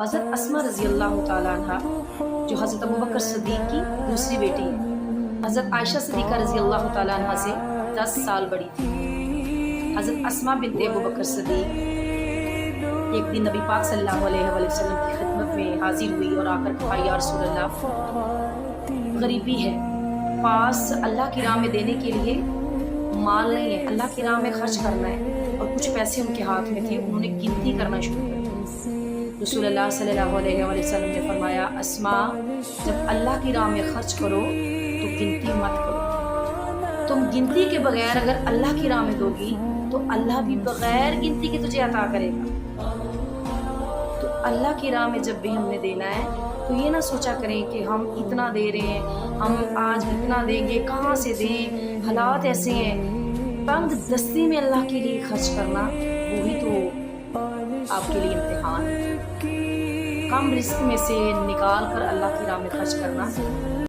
حضرت اسما رضی اللہ تعالیٰ عنہ جو حضرت ابوبکر صدیق کی دوسری بیٹی ہے، حضرت عائشہ صدیقہ رضی اللہ تعالیٰ عنہ سے 10 سال بڑی تھی۔ حضرت اسما بنت ابوبکر صدیق ایک دن نبی پاک صلی اللہ علیہ وسلم کی خدمت میں حاضر ہوئی اور آ کر کہا، یا رسول اللہ، غریبی ہے، پاس اللہ کی راہ میں دینے کے لیے مال نہیں ہے، اللہ کی راہ میں خرچ کرنا ہے، اور کچھ پیسے ان کے ہاتھ میں تھے، انہوں نے گنتی کرنا شروع کر دی۔ رسول اللہ صلی اللہ علیہ وسلم نے فرمایا، اسما، جب اللہ کی راہ میں خرچ کرو تو گنتی مت کرو، تم گنتی کے بغیر اگر اللہ کی راہ میں دو گی تو اللہ بھی بغیر گنتی کے تجھے عطا کرے گا۔ تو اللہ کی راہ میں جب بھی ہم نے دینا ہے تو یہ نہ سوچا کریں کہ ہم اتنا دے رہے ہیں، ہم آج اتنا دیں گے، کہاں سے دیں، حالات ایسے ہیں۔ تنگ دستی میں اللہ کے لیے خرچ کرنا وہی تو آپ کے لیے امتحان ہے۔ کم رزق میں سے نکال کر اللہ کی راہ میں خرچ کرنا